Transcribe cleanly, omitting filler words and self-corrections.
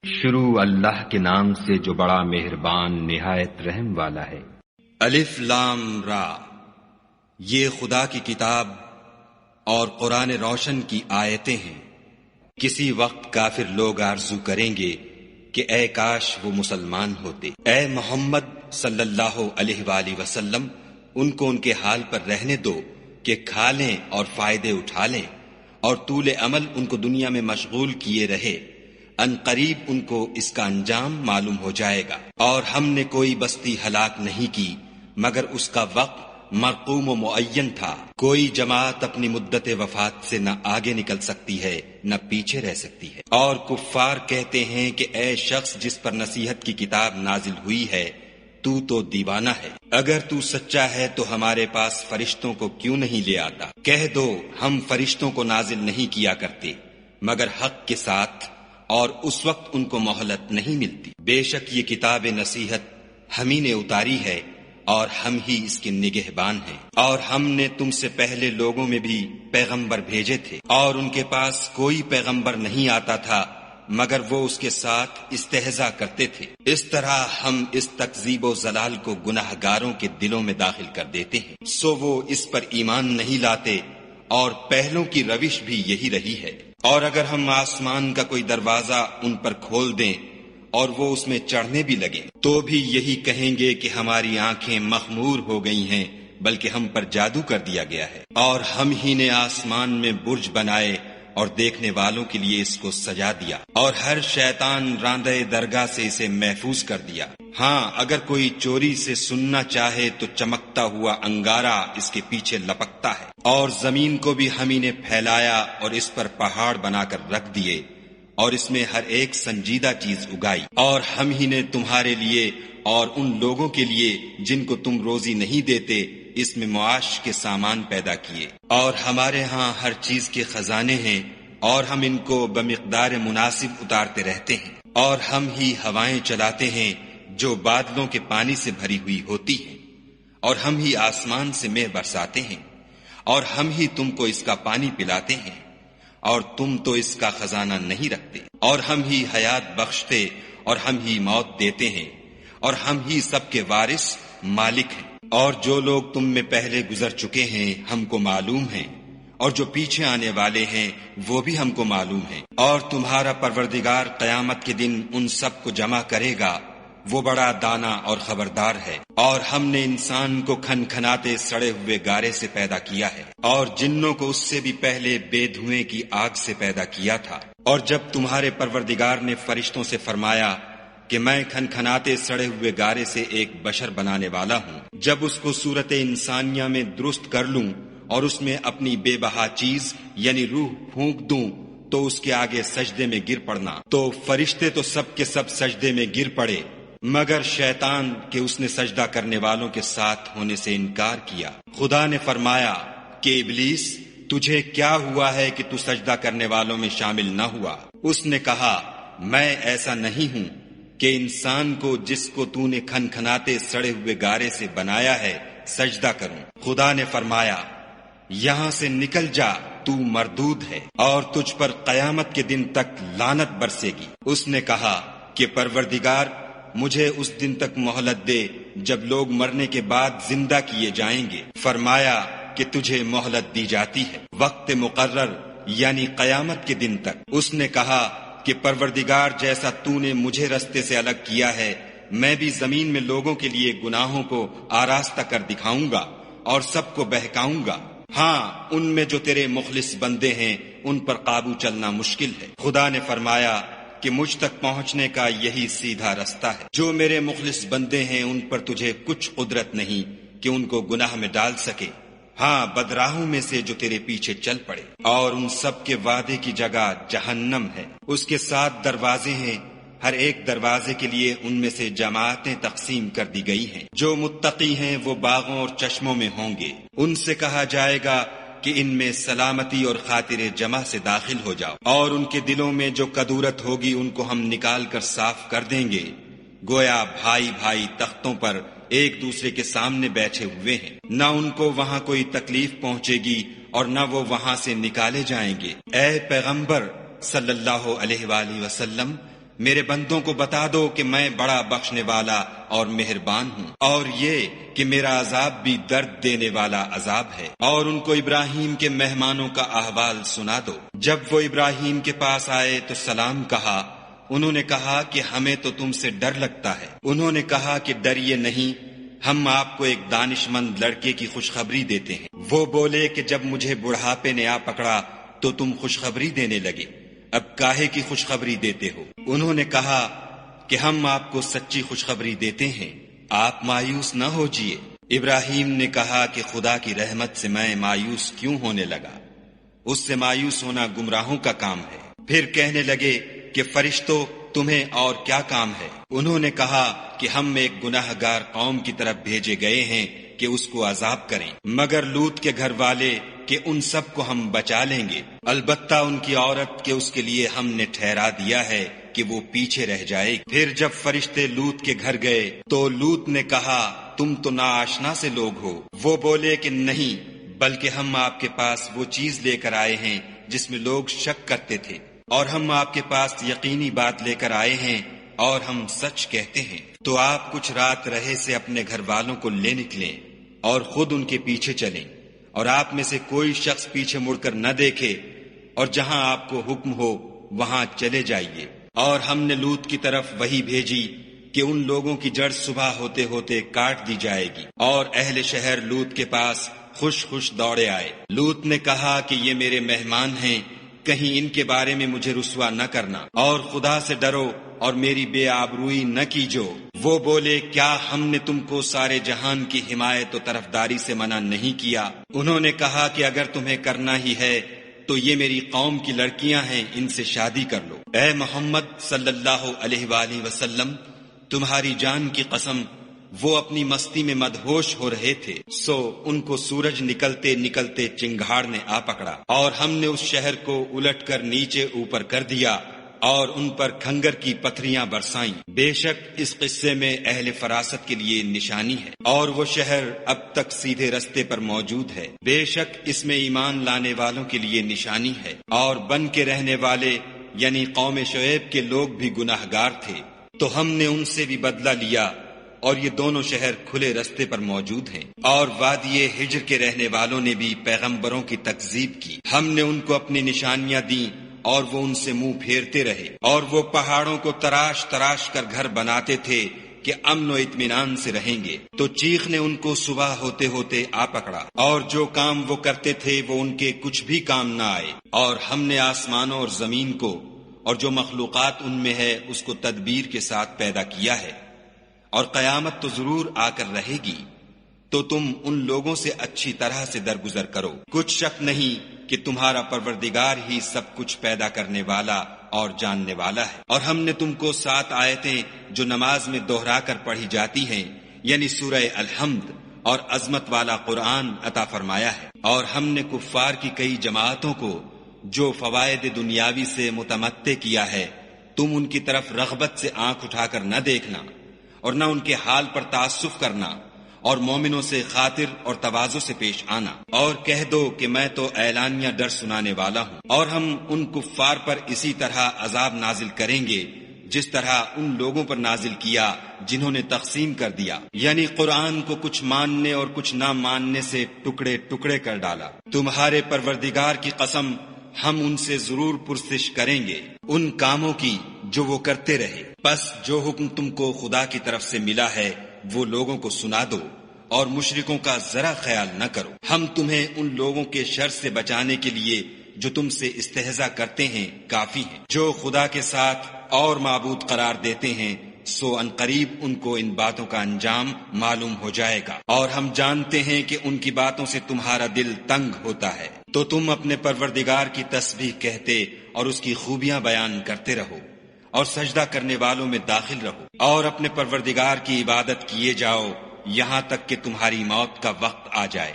شروع اللہ کے نام سے جو بڑا مہربان نہایت رحم والا ہے۔ الف لام را، یہ خدا کی کتاب اور قرآن روشن کی آیتیں ہیں۔ کسی وقت کافر لوگ آرزو کریں گے کہ اے کاش وہ مسلمان ہوتے۔ اے محمد صلی اللہ علیہ وآلہ وسلم، ان کو ان کے حال پر رہنے دو کہ کھا لیں اور فائدے اٹھا لیں، اور طول عمل ان کو دنیا میں مشغول کیے رہے۔ ان قریب ان کو اس کا انجام معلوم ہو جائے گا۔ اور ہم نے کوئی بستی ہلاک نہیں کی مگر اس کا وقت مرقوم و معین تھا۔ کوئی جماعت اپنی مدت وفات سے نہ آگے نکل سکتی ہے نہ پیچھے رہ سکتی ہے۔ اور کفار کہتے ہیں کہ اے شخص جس پر نصیحت کی کتاب نازل ہوئی ہے، تو دیوانہ ہے۔ اگر تو سچا ہے تو ہمارے پاس فرشتوں کو کیوں نہیں لے آتا؟ کہہ دو ہم فرشتوں کو نازل نہیں کیا کرتے مگر حق کے ساتھ، اور اس وقت ان کو مہلت نہیں ملتی۔ بے شک یہ کتاب نصیحت ہم ہی نے اتاری ہے اور ہم ہی اس کے نگہبان ہیں۔ اور ہم نے تم سے پہلے لوگوں میں بھی پیغمبر بھیجے تھے، اور ان کے پاس کوئی پیغمبر نہیں آتا تھا مگر وہ اس کے ساتھ استہزاء کرتے تھے۔ اس طرح ہم اس تکذیب و ضلال کو گناہ گاروں کے دلوں میں داخل کر دیتے ہیں، سو وہ اس پر ایمان نہیں لاتے، اور پہلوں کی روش بھی یہی رہی ہے۔ اور اگر ہم آسمان کا کوئی دروازہ ان پر کھول دیں اور وہ اس میں چڑھنے بھی لگیں تو بھی یہی کہیں گے کہ ہماری آنکھیں مخمور ہو گئی ہیں، بلکہ ہم پر جادو کر دیا گیا ہے۔ اور ہم ہی نے آسمان میں برج بنائے اور دیکھنے والوں کے لیے اس کو سجا دیا، اور ہر شیطان راندہ درگاہ سے اسے محفوظ کر دیا۔ ہاں اگر کوئی چوری سے سننا چاہے تو چمکتا ہوا انگارہ اس کے پیچھے لپکتا ہے۔ اور زمین کو بھی ہم ہی نے پھیلایا اور اس پر پہاڑ بنا کر رکھ دیے، اور اس میں ہر ایک سنجیدہ چیز اگائی۔ اور ہم ہی نے تمہارے لیے اور ان لوگوں کے لیے جن کو تم روزی نہیں دیتے اس میں معاش کے سامان پیدا کیے۔ اور ہمارے ہاں ہر چیز کے خزانے ہیں، اور ہم ان کو بمقدار مناسب اتارتے رہتے ہیں۔ اور ہم ہی ہوائیں چلاتے ہیں جو بادلوں کے پانی سے بھری ہوئی ہوتی ہیں، اور ہم ہی آسمان سے مے برساتے ہیں، اور ہم ہی تم کو اس کا پانی پلاتے ہیں، اور تم تو اس کا خزانہ نہیں رکھتے۔ اور ہم ہی حیات بخشتے اور ہم ہی موت دیتے ہیں، اور ہم ہی سب کے وارث مالک ہیں۔ اور جو لوگ تم میں پہلے گزر چکے ہیں ہم کو معلوم ہیں، اور جو پیچھے آنے والے ہیں وہ بھی ہم کو معلوم ہیں۔ اور تمہارا پروردگار قیامت کے دن ان سب کو جمع کرے گا، وہ بڑا دانا اور خبردار ہے۔ اور ہم نے انسان کو کھنکھناتے سڑے ہوئے گارے سے پیدا کیا ہے، اور جنوں کو اس سے بھی پہلے بے دھوئیں کی آگ سے پیدا کیا تھا۔ اور جب تمہارے پروردگار نے فرشتوں سے فرمایا کہ میں کھنکھناتے سڑے ہوئے گارے سے ایک بشر بنانے والا ہوں، جب اس کو صورت انسانیہ میں درست کر لوں اور اس میں اپنی بے بہا چیز یعنی روح پھونک دوں تو اس کے آگے سجدے میں گر پڑنا، تو فرشتے تو سب کے سب سجدے میں گر پڑے مگر شیطان کہ اس نے سجدہ کرنے والوں کے ساتھ ہونے سے انکار کیا۔ خدا نے فرمایا کہ ابلیس تجھے کیا ہوا ہے کہ تو سجدہ کرنے والوں میں شامل نہ ہوا؟ اس نے کہا میں ایسا نہیں ہوں کہ انسان کو جس کو تو نے کھنکھناتے سڑے ہوئے گارے سے بنایا ہے سجدہ کروں۔ خدا نے فرمایا یہاں سے نکل جا، تو مردود ہے، اور تجھ پر قیامت کے دن تک لعنت برسے گی۔ اس نے کہا کہ پروردگار مجھے اس دن تک مہلت دے جب لوگ مرنے کے بعد زندہ کیے جائیں گے۔ فرمایا کہ تجھے مہلت دی جاتی ہے وقت مقرر یعنی قیامت کے دن تک۔ اس نے کہا کہ پروردگار جیسا تو نے مجھے رستے سے الگ کیا ہے میں بھی زمین میں لوگوں کے لیے گناہوں کو آراستہ کر دکھاؤں گا اور سب کو بہکاؤں گا۔ ہاں ان میں جو تیرے مخلص بندے ہیں ان پر قابو چلنا مشکل ہے۔ خدا نے فرمایا کہ مجھ تک پہنچنے کا یہی سیدھا رستہ ہے۔ جو میرے مخلص بندے ہیں ان پر تجھے کچھ قدرت نہیں کہ ان کو گناہ میں ڈال سکے، ہاں بدراہوں میں سے جو تیرے پیچھے چل پڑے۔ اور ان سب کے وعدے کی جگہ جہنم ہے، اس کے 7 دروازے ہیں، ہر ایک دروازے کے لیے ان میں سے جماعتیں تقسیم کر دی گئی ہیں۔ جو متقی ہیں وہ باغوں اور چشموں میں ہوں گے، ان سے کہا جائے گا کہ ان میں سلامتی اور خاطر جمع سے داخل ہو جاؤ، اور ان کے دلوں میں جو کدورت ہوگی ان کو ہم نکال کر صاف کر دیں گے، گویا بھائی بھائی تختوں پر ایک دوسرے کے سامنے بیٹھے ہوئے ہیں، نہ ان کو وہاں کوئی تکلیف پہنچے گی اور نہ وہ وہاں سے نکالے جائیں گے۔ اے پیغمبر صلی اللہ علیہ وآلہ وسلم، میرے بندوں کو بتا دو کہ میں بڑا بخشنے والا اور مہربان ہوں، اور یہ کہ میرا عذاب بھی درد دینے والا عذاب ہے۔ اور ان کو ابراہیم کے مہمانوں کا احوال سنا دو۔ جب وہ ابراہیم کے پاس آئے تو سلام کہا۔ انہوں نے کہا کہ ہمیں تو تم سے ڈر لگتا ہے۔ انہوں نے کہا کہ ڈریے نہیں، ہم آپ کو ایک دانش مند لڑکے کی خوشخبری دیتے ہیں۔ وہ بولے کہ جب مجھے بڑھاپے نے آ پکڑا تو تم خوشخبری دینے لگے، اب کاہے کی خوشخبری دیتے ہو؟ انہوں نے کہا کہ ہم آپ کو سچی خوشخبری دیتے ہیں، آپ مایوس نہ ہوجیے۔ ابراہیم نے کہا کہ خدا کی رحمت سے میں مایوس کیوں ہونے لگا؟ اس سے مایوس ہونا گمراہوں کا کام ہے۔ پھر کہنے لگے کہ فرشتوں تمہیں اور کیا کام ہے؟ انہوں نے کہا کہ ہم ایک گناہ گار قوم کی طرف بھیجے گئے ہیں کہ اس کو عذاب کریں، مگر لوط کے گھر والے کہ ان سب کو ہم بچا لیں گے، البتہ ان کی عورت کہ اس کے لیے ہم نے ٹھہرا دیا ہے کہ وہ پیچھے رہ جائے۔ پھر جب فرشتے لوط کے گھر گئے تو لوط نے کہا تم تو ناآشنا سے لوگ ہو۔ وہ بولے کہ نہیں، بلکہ ہم آپ کے پاس وہ چیز لے کر آئے ہیں جس میں لوگ شک کرتے تھے، اور ہم آپ کے پاس یقینی بات لے کر آئے ہیں اور ہم سچ کہتے ہیں۔ تو آپ کچھ رات رہے سے اپنے گھر والوں کو لے نکلیں اور خود ان کے پیچھے چلیں، اور آپ میں سے کوئی شخص پیچھے مڑ کر نہ دیکھے، اور جہاں آپ کو حکم ہو وہاں چلے جائیے۔ اور ہم نے لوط کی طرف وحی بھیجی کہ ان لوگوں کی جڑ صبح ہوتے ہوتے کاٹ دی جائے گی، اور اہل شہر لوط کے پاس خوش خوش دوڑے آئے۔ لوط نے کہا کہ یہ میرے مہمان ہیں، کہیں ان کے بارے میں مجھے رسوا نہ کرنا، اور خدا سے ڈرو اور میری بے آبروئی نہ کیجو۔ وہ بولے کیا ہم نے تم کو سارے جہان کی حمایت و طرفداری سے منع نہیں کیا؟ انہوں نے کہا کہ اگر تمہیں کرنا ہی ہے تو یہ میری قوم کی لڑکیاں ہیں، ان سے شادی کر لو۔ اے محمد صلی اللہ علیہ وآلہ وسلم، تمہاری جان کی قسم وہ اپنی مستی میں مدہوش ہو رہے تھے، سو ان کو سورج نکلتے نکلتے چنگھاڑ نے آ پکڑا، اور ہم نے اس شہر کو الٹ کر نیچے اوپر کر دیا اور ان پر کھنگر کی پتھریاں برسائیں۔ بے شک اس قصے میں اہل فراست کے لیے نشانی ہے، اور وہ شہر اب تک سیدھے رستے پر موجود ہے۔ بے شک اس میں ایمان لانے والوں کے لیے نشانی ہے، اور بن کے رہنے والے یعنی قوم شعیب کے لوگ بھی گناہ گار تھے، تو ہم نے ان سے بھی بدلہ لیا، اور یہ دونوں شہر کھلے رستے پر موجود ہیں۔ اور وادی ہجر کے رہنے والوں نے بھی پیغمبروں کی تکذیب کی، ہم نے ان کو اپنی نشانیاں دیں اور وہ ان سے منہ پھیرتے رہے، اور وہ پہاڑوں کو تراش تراش کر گھر بناتے تھے کہ امن و اطمینان سے رہیں گے، تو چیخ نے ان کو صبح ہوتے ہوتے آ پکڑا، اور جو کام وہ کرتے تھے وہ ان کے کچھ بھی کام نہ آئے۔ اور ہم نے آسمانوں اور زمین کو اور جو مخلوقات ان میں ہے اس کو تدبیر کے ساتھ پیدا کیا ہے، اور قیامت تو ضرور آ کر رہے گی، تو تم ان لوگوں سے اچھی طرح سے درگزر کرو۔ کچھ شک نہیں کہ تمہارا پروردگار ہی سب کچھ پیدا کرنے والا اور جاننے والا ہے۔ اور ہم نے تم کو 7 آیتیں جو نماز میں دہرا کر پڑھی جاتی ہیں، یعنی سورہ الحمد اور عظمت والا قرآن عطا فرمایا ہے، اور ہم نے کفار کی کئی جماعتوں کو جو فوائد دنیاوی سے متمتع کیا ہے، تم ان کی طرف رغبت سے آنکھ اٹھا کر نہ دیکھنا اور نہ ان کے حال پر تعصف کرنا، اور مومنوں سے خاطر اور تواضع سے پیش آنا، اور کہہ دو کہ میں تو اعلانیہ ڈر سنانے والا ہوں، اور ہم ان کفار پر اسی طرح عذاب نازل کریں گے جس طرح ان لوگوں پر نازل کیا جنہوں نے تقسیم کر دیا، یعنی قرآن کو کچھ ماننے اور کچھ نہ ماننے سے ٹکڑے ٹکڑے کر ڈالا۔ تمہارے پروردگار کی قسم ہم ان سے ضرور پرسش کریں گے ان کاموں کی جو وہ کرتے رہے، بس جو حکم تم کو خدا کی طرف سے ملا ہے وہ لوگوں کو سنا دو، اور مشرکوں کا ذرا خیال نہ کرو۔ ہم تمہیں ان لوگوں کے شر سے بچانے کے لیے جو تم سے استہزاء کرتے ہیں کافی ہیں۔ جو خدا کے ساتھ اور معبود قرار دیتے ہیں سو عنقریب ان کو ان باتوں کا انجام معلوم ہو جائے گا، اور ہم جانتے ہیں کہ ان کی باتوں سے تمہارا دل تنگ ہوتا ہے، تو تم اپنے پروردگار کی تسبیح کہتے اور اس کی خوبیاں بیان کرتے رہو، اور سجدہ کرنے والوں میں داخل رہو، اور اپنے پروردگار کی عبادت کیے جاؤ یہاں تک کہ تمہاری موت کا وقت آ جائے۔